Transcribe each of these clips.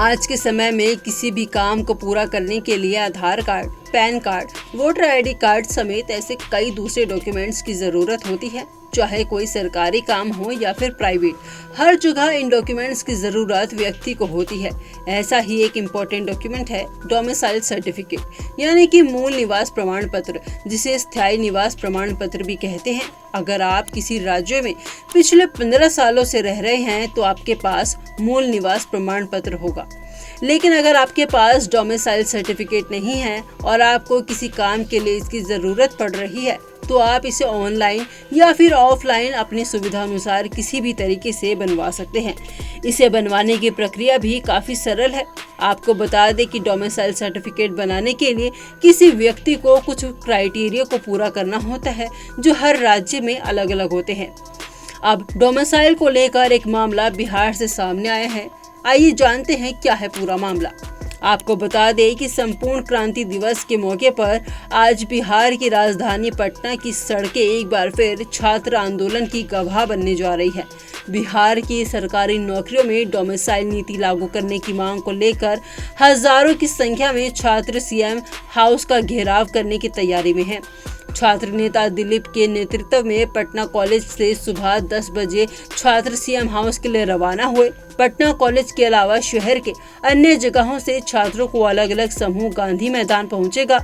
आज के समय में किसी भी काम को पूरा करने के लिए Aadhaar card, PAN card, voter ID card समेत ऐसे कई दूसरे डॉक्यूमेंट्स की जरूरत होती है। चाहे कोई सरकारी काम हो या फिर प्राइवेट, हर जगह इन डॉक्यूमेंट्स की जरूरत व्यक्ति को होती है। ऐसा ही एक इम्पोर्टेंट डॉक्यूमेंट है डोमिसाइल सर्टिफिकेट, यानी कि मूल निवास प्रमाण पत्र, जिसे स्थायी निवास प्रमाण पत्र भी कहते हैं। अगर आप किसी राज्य में पिछले 15 सालों से रह रहे हैं तो आपके पास मूल निवास प्रमाण पत्र होगा। लेकिन अगर आपके पास डोमिसाइल सर्टिफिकेट नहीं है और आपको किसी काम के लिए इसकी जरूरत पड़ रही है, तो आप इसे ऑनलाइन या फिर ऑफलाइन अपनी सुविधा अनुसार किसी भी तरीके से बनवा सकते हैं। इसे बनवाने की प्रक्रिया भी काफी सरल है। आपको बता दें कि डोमिसाइल सर्टिफिकेट बनाने के लिए किसी व्यक्ति को कुछ क्राइटेरिया को पूरा करना होता है, जो हर राज्य में अलग अलग होते हैं। अब डोमिसाइल को लेकर एक मामला बिहार से सामने आया है। आइए जानते हैं क्या है पूरा मामला। आपको बता दें कि संपूर्ण क्रांति दिवस के मौके पर आज बिहार की राजधानी पटना की सड़कें एक बार फिर छात्र आंदोलन की गवाह बनने जा रही है। बिहार की सरकारी नौकरियों में डोमिसाइल नीति लागू करने की मांग को लेकर हजारों की संख्या में छात्र सीएम हाउस का घेराव करने की तैयारी में हैं। छात्र नेता दिलीप के नेतृत्व में पटना कॉलेज से सुबह 10 बजे छात्र सीएम हाउस के लिए रवाना हुए। पटना कॉलेज के अलावा शहर के अन्य जगहों से छात्रों को अलग अलग समूह गांधी मैदान पहुंचेगा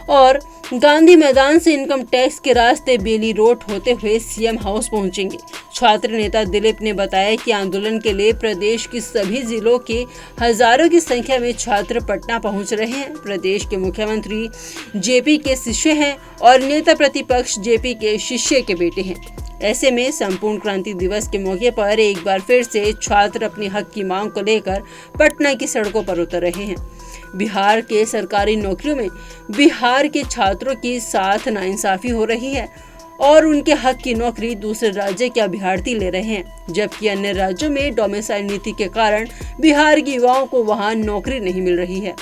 और गांधी मैदान से इनकम टैक्स के रास्ते बेली रोड होते हुए सीएम हाउस पहुंचेंगे। छात्र नेता दिलीप ने बताया कि आंदोलन के लिए प्रदेश के सभी जिलों के हजारों की संख्या में छात्र पटना पहुंच रहे हैं। प्रदेश के मुख्यमंत्री जेपी के शिष्य हैं और नेता प्रतिपक्ष जेपी के शिष्य के बेटे हैं। ऐसे में संपूर्ण क्रांति दिवस के मौके पर एक बार फिर से छात्र अपने हक की मांग को लेकर पटना की सड़कों पर उतर रहे हैं। बिहार के सरकारी नौकरियों में बिहार के छात्रों के साथ नाइंसाफी हो रही है और उनके हक की नौकरी दूसरे राज्य के अभ्यर्थी ले रहे हैं, जबकि अन्य राज्यों में डोमिसाइल नीति के कारण बिहार के युवाओं को वहां नौकरी नहीं मिल रही है।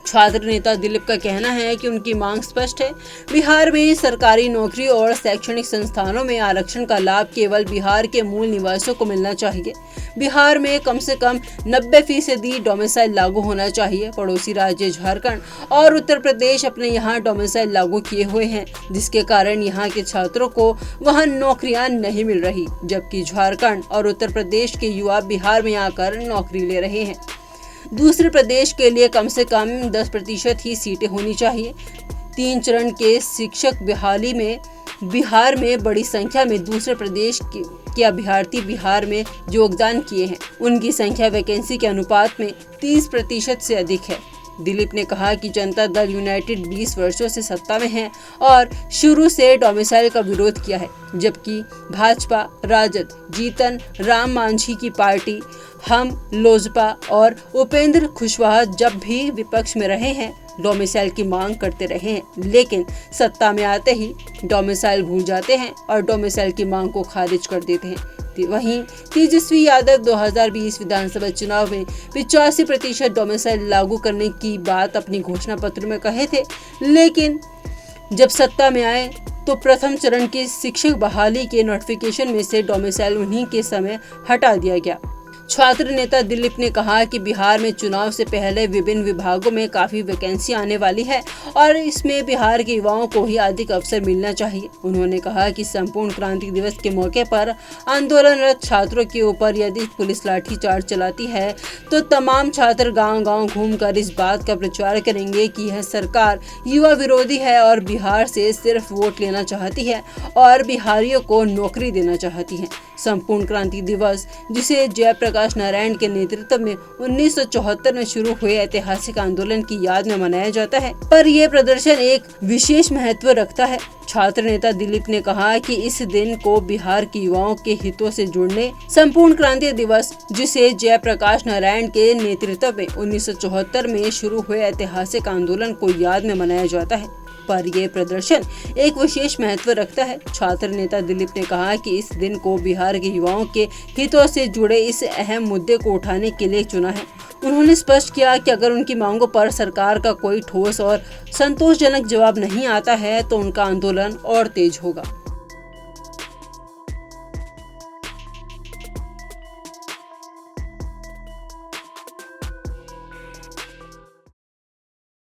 छात्र नेता दिलीप का कहना है कि उनकी मांग स्पष्ट है। बिहार में सरकारी नौकरी और शैक्षणिक संस्थानों में आरक्षण का लाभ केवल बिहार के मूल निवासियों को मिलना चाहिए। बिहार में कम से कम 90% डोमिसाइल लागू होना चाहिए। पड़ोसी राज्य झारखंड और उत्तर प्रदेश अपने यहाँ डोमिसाइल लागू किए हुए हैं, जिसके कारण यहाँ के छात्रों को वहाँ नौकरियाँ नहीं मिल रही, जबकि झारखंड और उत्तर प्रदेश के युवा बिहार में आकर नौकरी ले रहे हैं। दूसरे प्रदेश के लिए कम से कम 10% ही सीटें होनी चाहिए। 3 चरण के शिक्षक बहाली में बिहार में बड़ी संख्या में दूसरे प्रदेश के अभ्यर्थी बिहार में योगदान किए हैं। उनकी संख्या वैकेंसी के अनुपात में 30% से अधिक है। दिलीप ने कहा कि जनता दल यूनाइटेड 20 वर्षों से सत्ता में है और शुरू से डोमिसाइल का विरोध किया है, जबकि भाजपा, राजद, जीतन राम मांझी की पार्टी, हम, लोजपा और उपेंद्र कुशवाहा जब भी विपक्ष में रहे हैं डोमिसाइल की मांग करते रहे हैं, लेकिन सत्ता में आते ही डोमिसाइल भूल जाते हैं और डोमिसाइल की मांग को खारिज कर देते हैं। वहीं तेजस्वी यादव 2020 विधानसभा चुनाव में 85% डोमिसाइल लागू करने की बात अपनी घोषणा पत्र में कहे थे, लेकिन जब सत्ता में आए तो प्रथम चरण के शिक्षक बहाली के नोटिफिकेशन में से डोमिसाइल उन्हीं के समय हटा दिया गया। छात्र नेता दिलीप ने कहा कि बिहार में चुनाव से पहले विभिन्न विभागों में काफी वैकेंसी आने वाली है और इसमें बिहार के युवाओं को ही अधिक अवसर मिलना चाहिए। उन्होंने कहा कि संपूर्ण क्रांति दिवस के मौके पर आंदोलनरत छात्रों के ऊपर यदि पुलिस लाठीचार्ज चलाती है तो तमाम छात्र गांव-गांव घूमकर इस बात का प्रचार करेंगे कि यह सरकार युवा विरोधी है और बिहार से सिर्फ वोट लेना चाहती है और बिहारियों को नौकरी देना चाहती है। संपूर्ण क्रांति दिवस, जिसे जयप्रकाश नारायण के नेतृत्व में 1974 में शुरू हुए ऐतिहासिक आंदोलन की याद में मनाया जाता है, पर यह प्रदर्शन एक विशेष महत्व रखता है। छात्र नेता दिलीप ने कहा कि इस दिन को बिहार के युवाओं के हितों से जुड़ने संपूर्ण क्रांति दिवस, जिसे जयप्रकाश नारायण के नेतृत्व में 1974 में शुरू हुए ऐतिहासिक आंदोलन को याद में मनाया जाता है, पर यह प्रदर्शन एक विशेष महत्व रखता है। छात्र नेता दिलीप ने कहा कि इस दिन को बिहार के युवाओं के हितों से जुड़े इस अहम मुद्दे को उठाने के लिए चुना है। उन्होंने स्पष्ट किया कि अगर उनकी मांगों पर सरकार का कोई ठोस और संतोषजनक जवाब नहीं आता है तो उनका आंदोलन और तेज होगा।